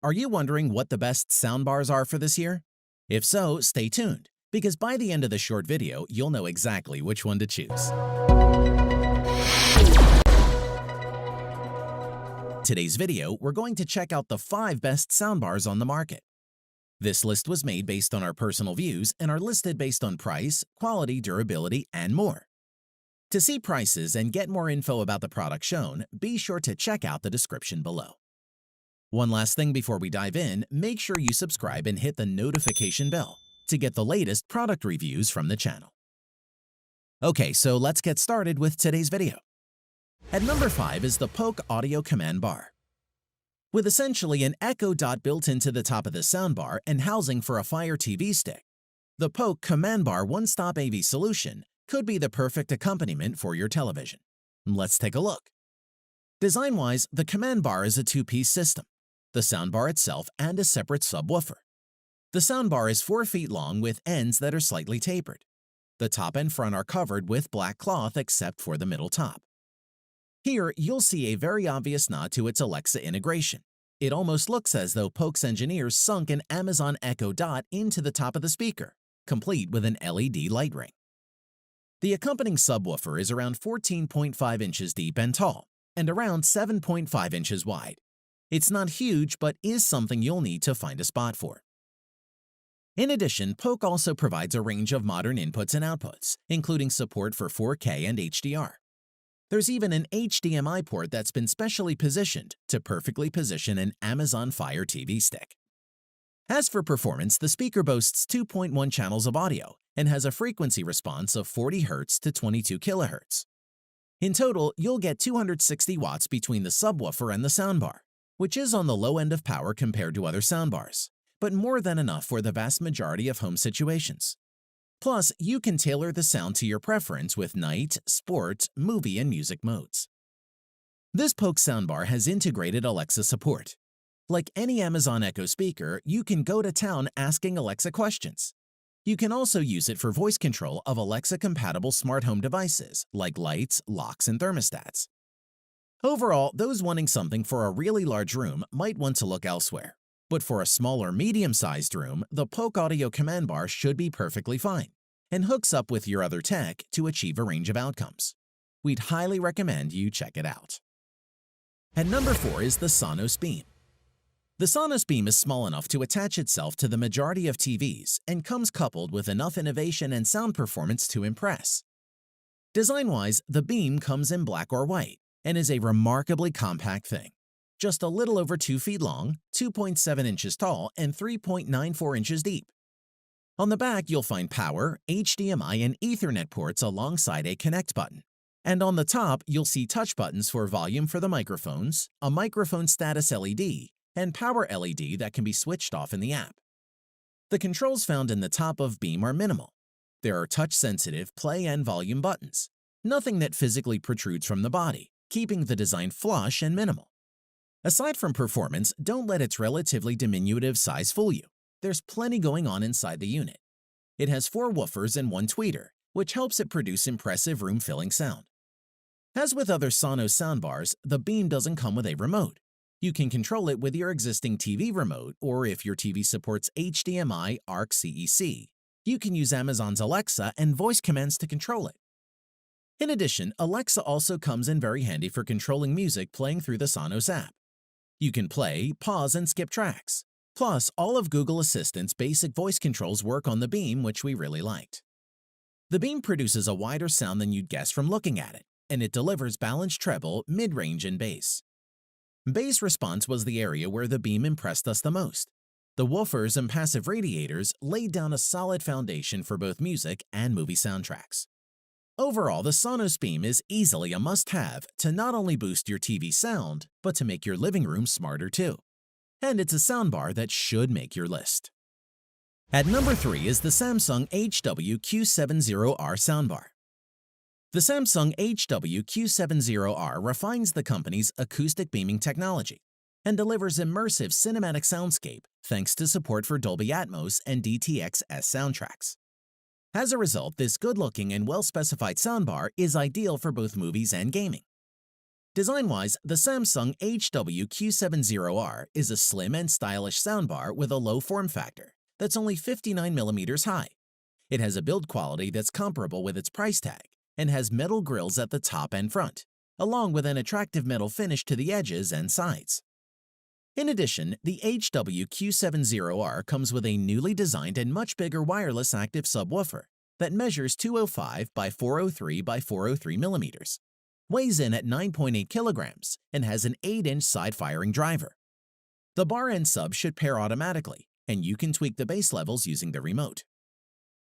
Are you wondering what the best soundbars are for this year? If so, stay tuned, because by the end of the short video, you'll know exactly which one to choose. Today's video, we're going to check out the 5 best soundbars on the market. This list was made based on our personal views and are listed based on price, quality, durability, and more. To see prices and get more info about the product shown, be sure to check out the description below. One last thing before we dive in, make sure you subscribe and hit the notification bell to get the latest product reviews from the channel. Okay, so let's get started with today's video. At number 5 is the Polk Audio Command Bar. With essentially an Echo Dot built into the top of the soundbar and housing for a Fire TV stick, the Polk Command Bar one-stop AV solution could be the perfect accompaniment for your television. Let's take a look. Design-wise, the Command Bar is a two-piece system, the soundbar itself and a separate subwoofer. The soundbar is 4 feet long with ends that are slightly tapered. The top and front are covered with black cloth except for the middle top. Here, you'll see a very obvious nod to its Alexa integration. It almost looks as though Polk's engineers sunk an Amazon Echo Dot into the top of the speaker, complete with an LED light ring. The accompanying subwoofer is around 14.5 inches deep and tall, and around 7.5 inches wide. It's not huge, but is something you'll need to find a spot for. In addition, Polk also provides a range of modern inputs and outputs, including support for 4K and HDR. There's even an HDMI port that's been specially positioned to perfectly position an Amazon Fire TV stick. As for performance, the speaker boasts 2.1 channels of audio and has a frequency response of 40 Hz to 22 kHz. In total, you'll get 260 watts between the subwoofer and the soundbar, which is on the low end of power compared to other soundbars, but more than enough for the vast majority of home situations. Plus, you can tailor the sound to your preference with night, sport, movie, and music modes. This Polk soundbar has integrated Alexa support. Like any Amazon Echo speaker, you can go to town asking Alexa questions. You can also use it for voice control of Alexa-compatible smart home devices like lights, locks, and thermostats. Overall, those wanting something for a really large room might want to look elsewhere. But for a small or medium-sized room, the Polk Audio Command Bar should be perfectly fine and hooks up with your other tech to achieve a range of outcomes. We'd highly recommend you check it out. At number 4 is the Sonos Beam. The Sonos Beam is small enough to attach itself to the majority of TVs and comes coupled with enough innovation and sound performance to impress. Design-wise, the Beam comes in black or white and is a remarkably compact thing. Just a little over 2 feet long, 2.7 inches tall, and 3.94 inches deep. On the back, you'll find power, HDMI, and Ethernet ports alongside a connect button. And on the top, you'll see touch buttons for volume for the microphones, a microphone status LED, and power LED that can be switched off in the app. The controls found in the top of Beam are minimal. There are touch-sensitive play and volume buttons, nothing that physically protrudes from the body, keeping the design flush and minimal. Aside from performance, don't let its relatively diminutive size fool you. There's plenty going on inside the unit. It has 4 woofers and 1 tweeter, which helps it produce impressive room-filling sound. As with other Sonos soundbars, the Beam doesn't come with a remote. You can control it with your existing TV remote, or if your TV supports HDMI ARC CEC, you can use Amazon's Alexa and voice commands to control it. In addition, Alexa also comes in very handy for controlling music playing through the Sonos app. You can play, pause, and skip tracks. Plus, all of Google Assistant's basic voice controls work on the Beam, which we really liked. The Beam produces a wider sound than you'd guess from looking at it, and it delivers balanced treble, mid-range, and bass. Bass response was the area where the Beam impressed us the most. The woofers and passive radiators laid down a solid foundation for both music and movie soundtracks. Overall, the Sonos Beam is easily a must-have to not only boost your TV sound, but to make your living room smarter too. And it's a soundbar that should make your list. At number 3 is the Samsung HW-Q70R soundbar. The Samsung HW-Q70R refines the company's acoustic beaming technology and delivers immersive cinematic soundscape thanks to support for Dolby Atmos and DTX-S soundtracks. As a result, this good-looking and well-specified soundbar is ideal for both movies and gaming. Design-wise, the Samsung HWQ70R is a slim and stylish soundbar with a low form factor that's only 59mm high. It has a build quality that's comparable with its price tag and has metal grills at the top and front, along with an attractive metal finish to the edges and sides. In addition, the HWQ70R comes with a newly designed and much bigger wireless active subwoofer that measures 205 by 403 by 403 millimeters, weighs in at 9.8 kilograms, and has an 8-inch side-firing driver. The bar and sub should pair automatically, and you can tweak the bass levels using the remote.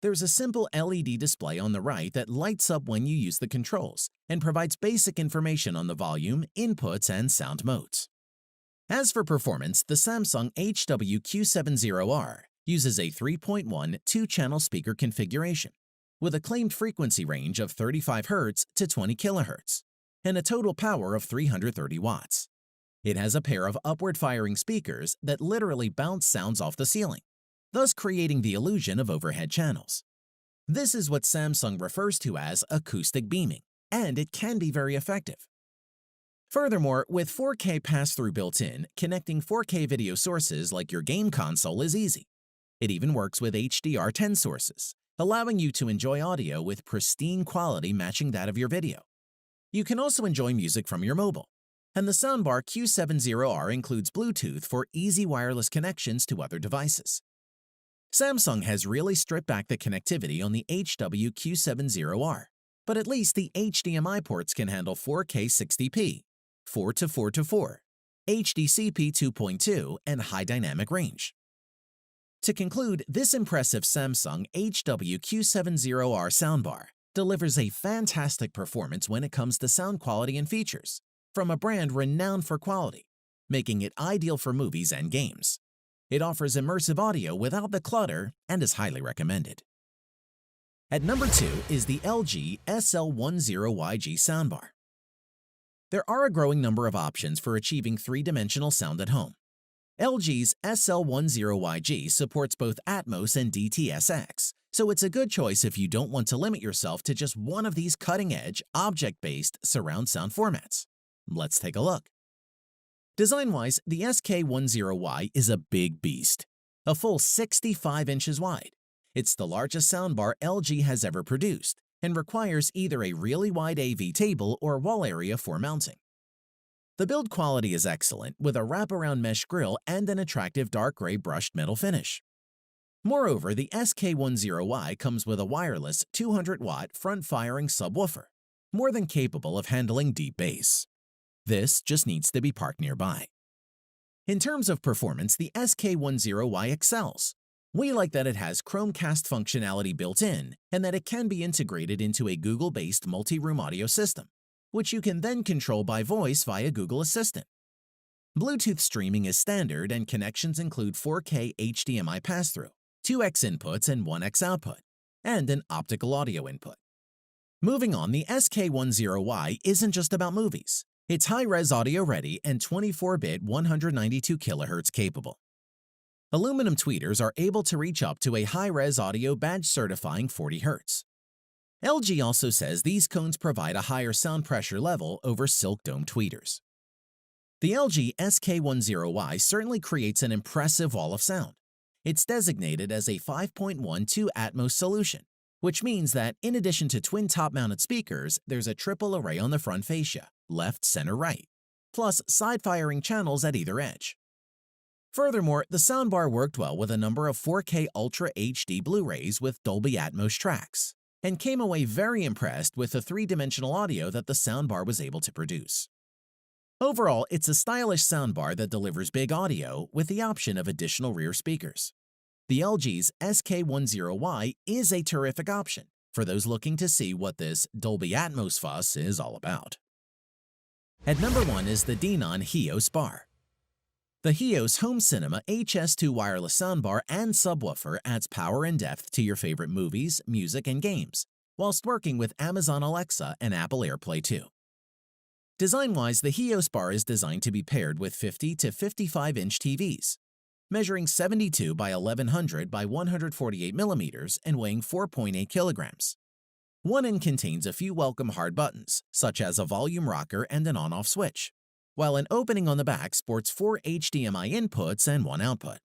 There's a simple LED display on the right that lights up when you use the controls and provides basic information on the volume, inputs, and sound modes. As for performance, the Samsung HWQ70R uses a 3.1 two-channel speaker configuration with a claimed frequency range of 35 Hz to 20 kHz and a total power of 330 watts. It has a pair of upward-firing speakers that literally bounce sounds off the ceiling, thus creating the illusion of overhead channels. This is what Samsung refers to as acoustic beaming, and it can be very effective. Furthermore, with 4K pass-through built in, connecting 4K video sources like your game console is easy. It even works with HDR10 sources, allowing you to enjoy audio with pristine quality matching that of your video. You can also enjoy music from your mobile, and the Soundbar Q70R includes Bluetooth for easy wireless connections to other devices. Samsung has really stripped back the connectivity on the HWQ70R, but at least the HDMI ports can handle 4K 60p, 4:4:4, HDCP 2.2, and high dynamic range. To conclude, this impressive Samsung HWQ70R soundbar delivers a fantastic performance when it comes to sound quality and features, from a brand renowned for quality, making it ideal for movies and games. It offers immersive audio without the clutter and is highly recommended. At number 2 is the LG SL10YG Soundbar. There are a growing number of options for achieving three-dimensional sound at home. LG's SL10YG supports both Atmos and DTS:X, so it's a good choice if you don't want to limit yourself to just one of these cutting-edge, object-based surround sound formats. Let's take a look. Design-wise, the SK10Y is a big beast, a full 65 inches wide. It's the largest soundbar LG has ever produced and requires either a really wide AV table or wall area for mounting. The build quality is excellent, with a wraparound mesh grille and an attractive dark gray brushed metal finish. Moreover, the SK10Y comes with a wireless 200-watt front-firing subwoofer, more than capable of handling deep bass. This just needs to be parked nearby. In terms of performance, the SK10Y excels. We like that it has Chromecast functionality built in and that it can be integrated into a Google-based multi-room audio system, which you can then control by voice via Google Assistant. Bluetooth streaming is standard and connections include 4K HDMI pass-through, 2x inputs and 1x output, and an optical audio input. Moving on, the SK10Y isn't just about movies. It's high-res audio ready and 24-bit 192 kHz capable. Aluminum tweeters are able to reach up to a high-res audio badge certifying 40 Hz. LG also says these cones provide a higher sound pressure level over silk dome tweeters. The LG SK10Y certainly creates an impressive wall of sound. It's designated as a 5.12 Atmos solution, which means that in addition to twin top-mounted speakers, there's a triple array on the front fascia, left, center, right, plus side-firing channels at either edge. Furthermore, the soundbar worked well with a number of 4K Ultra HD Blu-rays with Dolby Atmos tracks, and came away very impressed with the three-dimensional audio that the soundbar was able to produce. Overall, it's a stylish soundbar that delivers big audio with the option of additional rear speakers. The LG's SK10Y is a terrific option for those looking to see what this Dolby Atmos fuss is all about. At number 1 is the Denon HEOS bar. The HEOS Home Cinema HS2 wireless soundbar and subwoofer adds power and depth to your favorite movies, music, and games, whilst working with Amazon Alexa and Apple AirPlay 2. Design-wise, the HEOS bar is designed to be paired with 50 to 55-inch TVs, measuring 72 by 1100 by 148 millimeters and weighing 4.8 kilograms. One end contains a few welcome hard buttons, such as a volume rocker and an on-off switch, while an opening on the back sports 4 HDMI inputs and 1 output.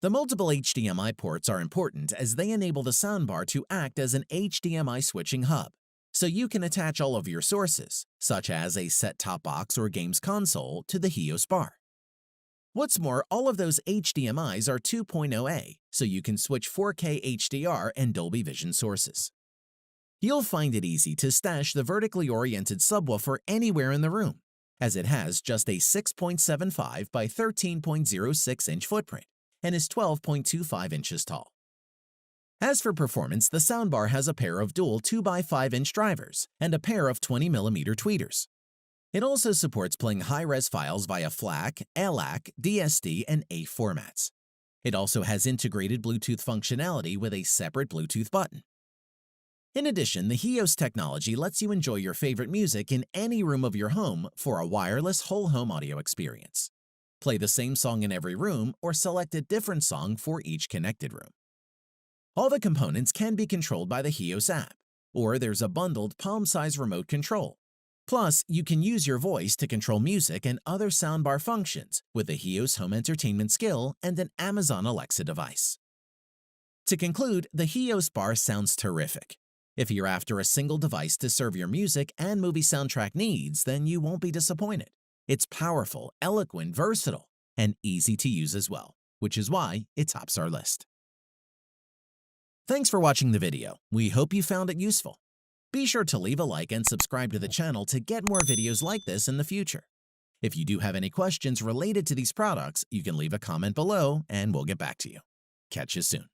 The multiple HDMI ports are important as they enable the soundbar to act as an HDMI switching hub, so you can attach all of your sources, such as a set-top box or games console, to the HEOS bar. What's more, all of those HDMIs are 2.0A, so you can switch 4K HDR and Dolby Vision sources. You'll find it easy to stash the vertically oriented subwoofer anywhere in the room, as it has just a 6.75 by 13.06-inch footprint and is 12.25 inches tall. As for performance, the soundbar has a pair of dual 2x5-inch drivers and a pair of 20mm tweeters. It also supports playing high-res files via FLAC, LAC, DSD, and AV formats. It also has integrated Bluetooth functionality with a separate Bluetooth button. In addition, the HEOS technology lets you enjoy your favorite music in any room of your home for a wireless whole-home audio experience. Play the same song in every room or select a different song for each connected room. All the components can be controlled by the HEOS app, or there's a bundled palm-size remote control. Plus, you can use your voice to control music and other soundbar functions with the HEOS home entertainment skill and an Amazon Alexa device. To conclude, the HEOS bar sounds terrific. If you're after a single device to serve your music and movie soundtrack needs, then you won't be disappointed. It's powerful, eloquent, versatile, and easy to use as well, which is why it tops our list. Thanks for watching the video. We hope you found it useful. Be sure to leave a like and subscribe to the channel to get more videos like this in the future. If you do have any questions related to these products, you can leave a comment below and we'll get back to you. Catch you soon.